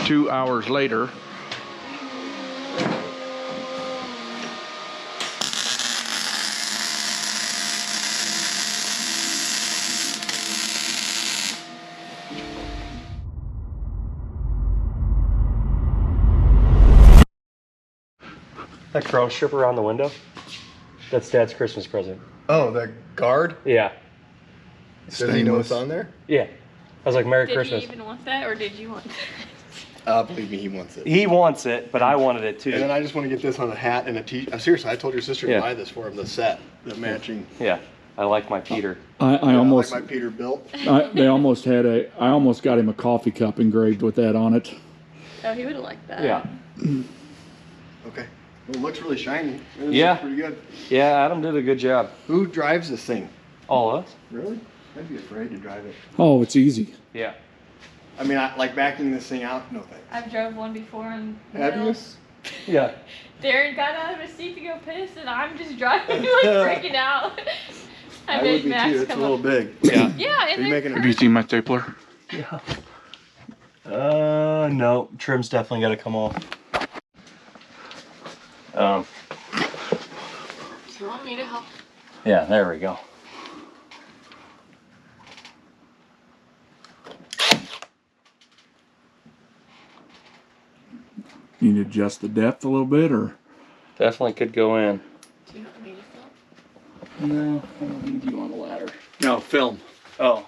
2 hours later. That crown stripper on the window? That's Dad's Christmas present. Oh, the guard? Yeah. Does he know what's on there? Yeah. I was like, Merry Christmas. Did he even want that, or did you want that? Believe me, he wants it. He wants it, but I wanted it too. And then I just want to get this on a hat and a t-shirt. Seriously, I told your sister to buy this for him, the set, the matching. Yeah. I like my Peter. I almost like my Peter built. I almost got him a coffee cup engraved with that on it. Oh, he would have liked that. Yeah. Okay. Well, it looks really shiny. It Yeah. looks pretty good. Yeah, Adam did a good job. Who drives this thing? All of us? Really? I'd be afraid to drive it. Oh, it's easy. Yeah. I mean, I like backing this thing out. No thanks. I've drove one before and Have you? Yeah. Daryn got out of his seat to go piss, and I'm just driving like freaking out. I would made be Max too. It's a come little up. big. Yeah. Yeah, and Are you making Have you seen my stapler? Yeah. No. Trim's definitely got to come off. Do you want me to help? Yeah, there we go. You need to adjust the depth a little bit, or Definitely could go in. Do you want me to help? No, I don't need you on the ladder. No, film. Oh.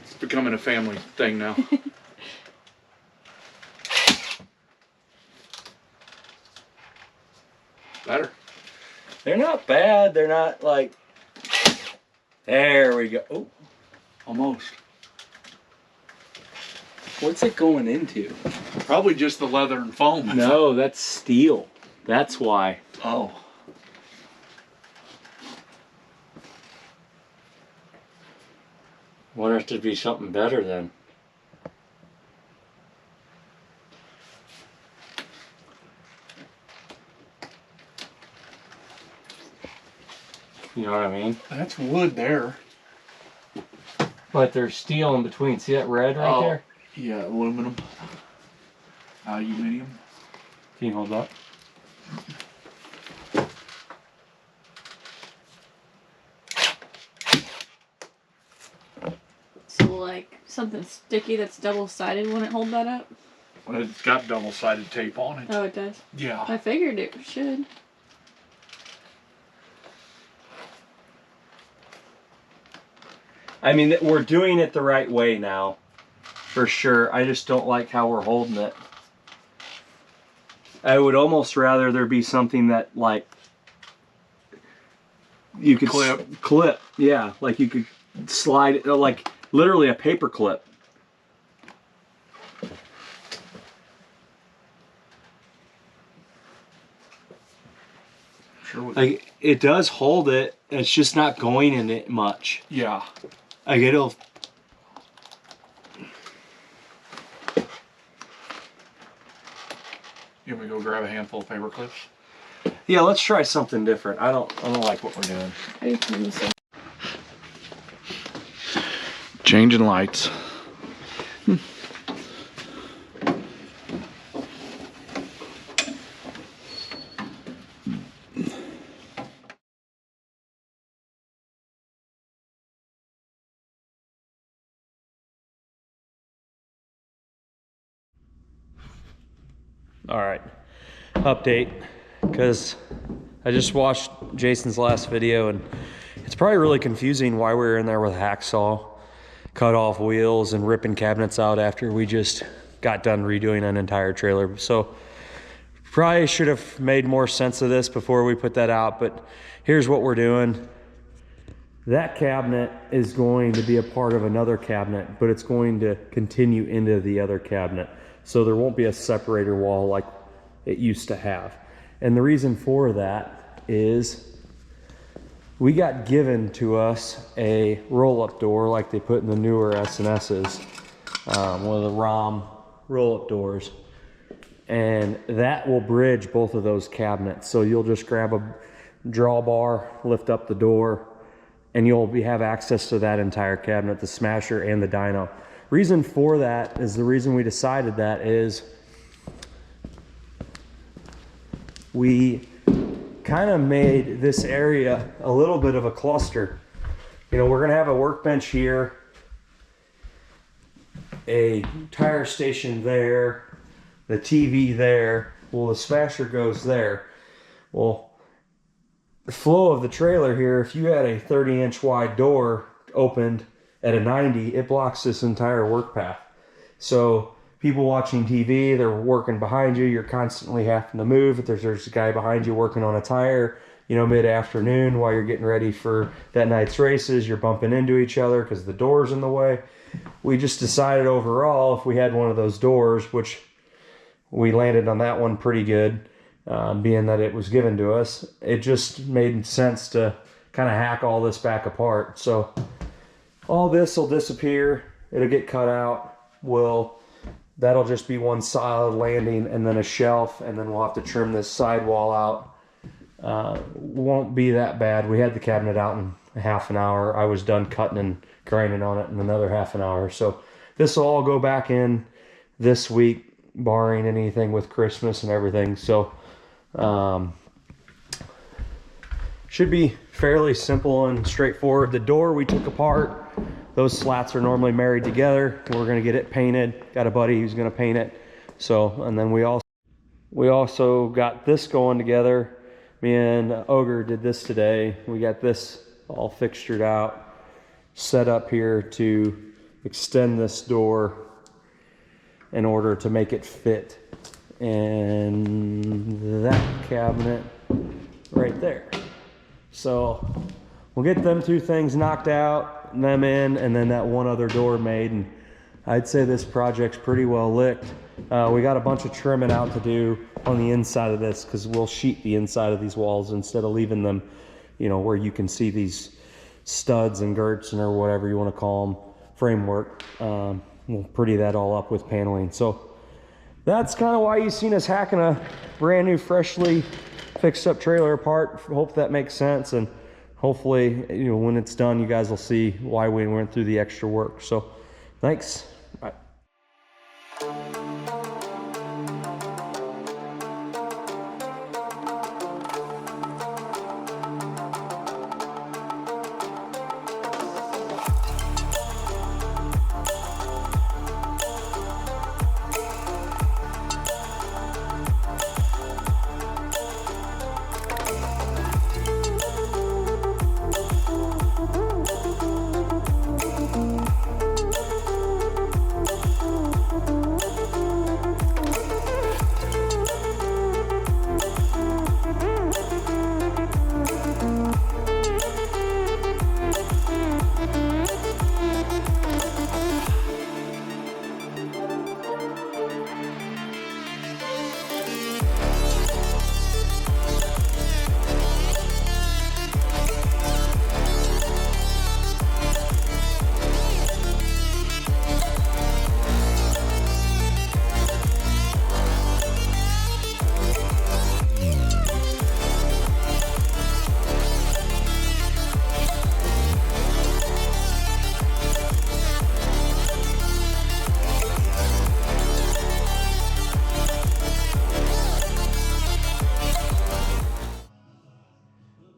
It's becoming a family thing now. Better. They're not bad. They're not like... There we go. Oh, Almost. what's it going into? Probably just the leather and foam. No, that's steel. That's why. Oh. Wonder if there'd be something better then. You know what I mean? That's wood there. But there's steel in between. See that red right Oh. there? Yeah, aluminum. Aluminium. Can you hold that? So like something sticky that's double-sided wouldn't hold that up? Well, it's got double-sided tape on it. Oh, it does. Yeah. I figured it should. I mean, we're doing it the right way now. For sure. I just don't like how we're holding it. I would almost rather there be something that, like, you could clip. Yeah, like you could slide it, like literally a paper clip. Sure. Like, it does hold it. It's just not going in it much. Yeah. Like, it'll... You want me to go grab a handful of paper clips? Yeah, let's try something different. I don't like what we're doing. How do you turn this on? Changing lights. All right, update, because I just watched Jason's last video and it's probably really confusing why we were in there with a hacksaw, cut off wheels and ripping cabinets out after we just got done redoing an entire trailer. So probably should have made more sense of this before we put that out, but here's what we're doing. That cabinet is going to be a part of another cabinet, but it's going to continue into the other cabinet. So there won't be a separator wall like it used to have. And the reason for that is we got given to us a roll-up door like they put in the newer S&S's, one of the ROM roll-up doors. And that will bridge both of those cabinets. So you'll just grab a drawbar, lift up the door, and you'll have access to that entire cabinet, the smasher and the dyno. Reason for that is the reason we decided that is we kind of made this area a little bit of a cluster. You know, we're gonna have a workbench here, a tire station there, the TV there. Well, the smasher goes there. Well, the flow of the trailer here, if you had a 30-inch wide door opened at a 90, it blocks this entire work path. So people watching TV, they're working behind you, you're constantly having to move. If there's a guy behind you working on a tire, you know, mid-afternoon while you're getting ready for that night's races, you're bumping into each other because the door's in the way. We just decided overall, if we had one of those doors, which we landed on that one pretty good, being that it was given to us, it just made sense to kind of hack all this back apart. So all this will disappear, it'll get cut out, that'll just be one solid landing and then a shelf, and then we'll have to trim this sidewall out. Won't be that bad. We had the cabinet out in half an hour. I was done cutting and grinding on it in another half an hour. So this will all go back in this week, barring anything with Christmas and everything. So should be fairly simple and straightforward. The door we took apart, those slats are normally married together. We're gonna get it painted. Got a buddy who's gonna paint it. So, and then we also got this going together. Me and Ogre did this today. We got this all fixtured out, set up here to extend this door in order to make it fit in that cabinet right there. So we'll get them two things knocked out, them in, and then that one other door made, and I'd say this project's pretty well licked. We got a bunch of trimming out to do on the inside of this because we'll sheet the inside of these walls instead of leaving them, you know, where you can see these studs and girts and or whatever you want to call them, framework. We'll pretty that all up with paneling. So that's kind of why you've seen us hacking a brand new, freshly fixed up trailer apart. Hope that makes sense, and hopefully, you know, when it's done, you guys will see why we went through the extra work. So thanks. Bye.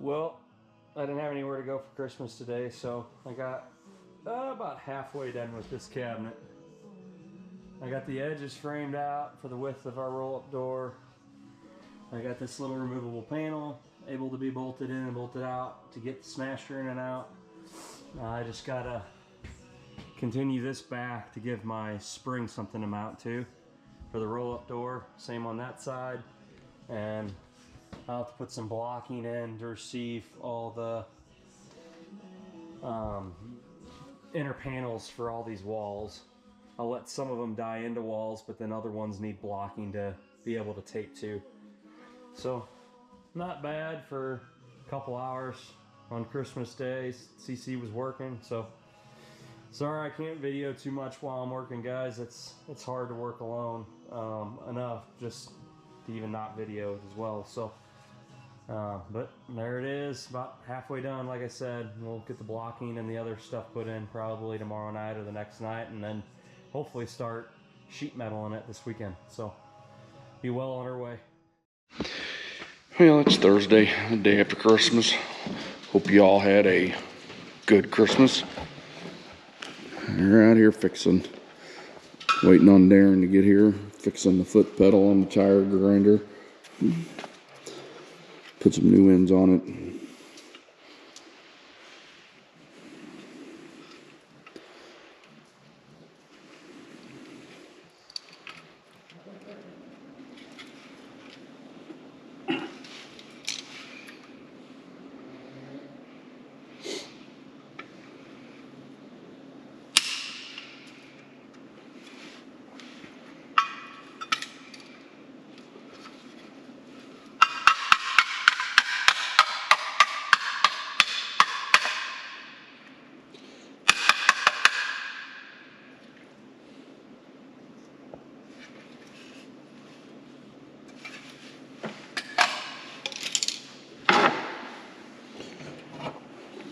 Well, I didn't have anywhere to go for Christmas today, so I got about halfway done with this cabinet. I got the edges framed out for the width of our roll-up door. I got this little removable panel able to be bolted in and bolted out to get the smasher in and out. I just gotta continue this back to give my spring something to mount to for the roll-up door. Same on that side, and I'll have to put some blocking in to receive all the inner panels for all these walls. I'll let some of them die into walls, but then other ones need blocking to be able to tape to. So not bad for a couple hours on Christmas Day. CC was working, so sorry I can't video too much while I'm working, guys. It's hard to work alone enough just to even not video as well. So but there it is, about halfway done. Like I said, we'll get the blocking and the other stuff put in probably tomorrow night or the next night, and then hopefully start sheet metal in it this weekend. So be well on our way. Well, it's Thursday, the day after Christmas. Hope you all had a good Christmas. We're out here waiting on Daryn to get here, fixing the foot pedal on the tire grinder. Put some new ends on it.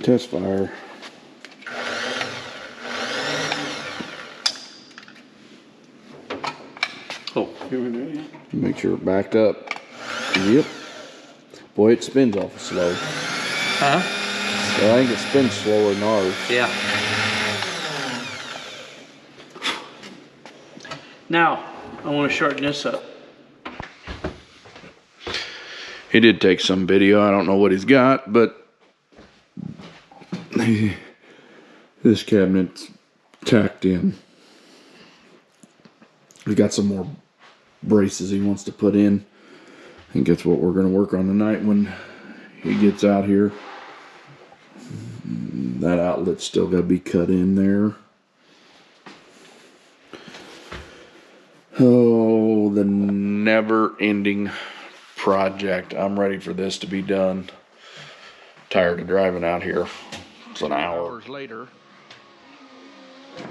Test fire. Oh, here we go. Make sure it backed up. Yep. Boy, it spins awful slow. Huh? So I think it spins slower than ours. Yeah. Now, I want to shorten this up. He did take some video. I don't know what he's got, but this cabinet's tacked in. He's got some more braces he wants to put in. I think that's what we're going to work on tonight when he gets out here. That outlet's still got to be cut in there. Oh, the never-ending project. I'm ready for this to be done. Tired of driving out here. It's an hour. Hours later. That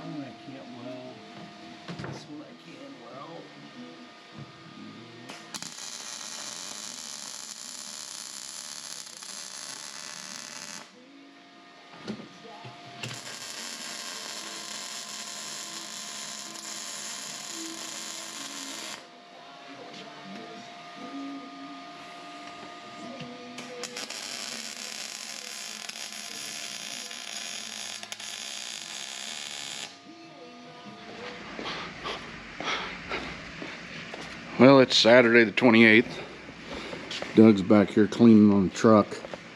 one I can't weld. This one I can weld. Well, it's Saturday the 28th. Doug's back here cleaning on the truck.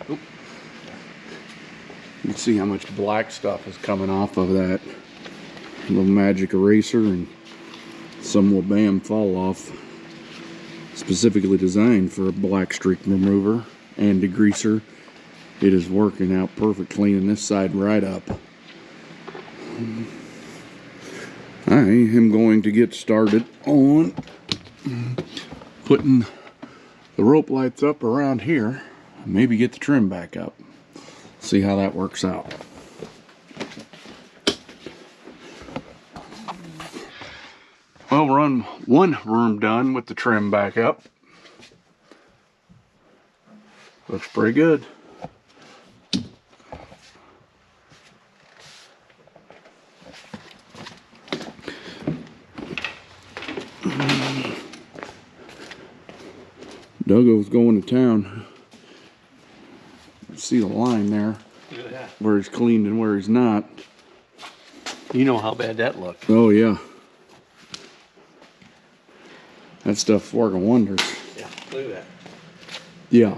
Oop. You can see how much black stuff is coming off of that little magic eraser, and some will bam fall off. Specifically designed for a black streak remover and degreaser. It is working out perfect, cleaning this side right up. I am going to get started on putting the rope lights up around here, maybe get the trim back up, see how that works out. Well, we're on one room done with the trim back up. Looks pretty good. Duggo's going to town. See the line there, Yeah. where he's cleaned and where he's not. You know how bad that looked. Oh yeah. That stuff's working wonders. Yeah, look at that. Yeah.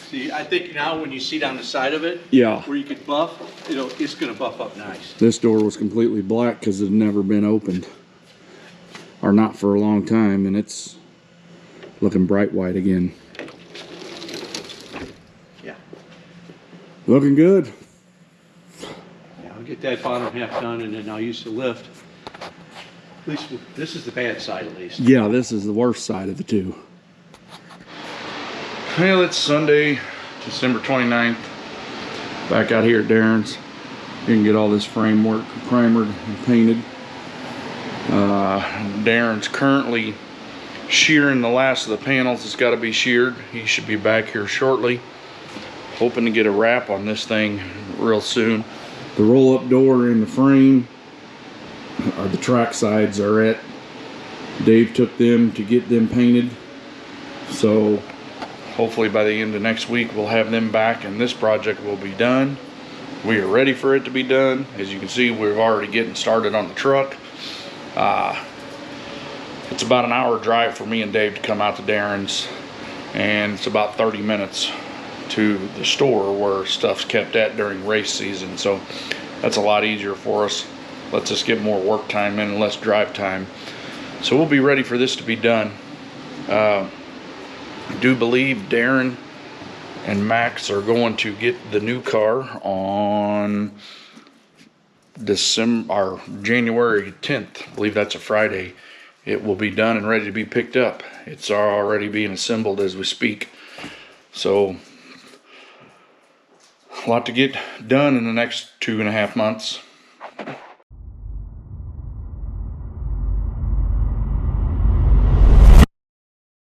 See, I think now when you see down the side of it, Yeah. where you could buff, it's going to buff up nice. This door was completely black because it had never been opened. Or not for a long time, and it's looking bright white again. Yeah. Looking good. Yeah, I'll get that bottom half done and then I'll use the lift. At least this is the bad side at least. Yeah, this is the worst side of the two. Well, it's Sunday, December 29th. Back out here at Daryn's. You can get all this framework primered and painted. Daryn's currently shearing the last of the panels. It's got to be sheared. He should be back here shortly. hoping to get a wrap on this thing real soon. The roll-up door in the frame, or the track sides are at. Dave took them to get them painted. So hopefully by the end of next week we'll have them back and this project will be done. We are ready for it to be done. As you can see, we're already getting started on the truck. It's about an hour drive for me and Dave to come out to Daryn's, and it's about 30 minutes to the store where stuff's kept at during race season. So that's a lot easier for us. Lets us get more work time in and less drive time. So we'll be ready for this to be done. I do believe Daryn and Max are going to get the new car on January 10th. I believe that's a Friday. It will be done and ready to be picked up. It's already being assembled as we speak. So a lot to get done in the next 2.5 months.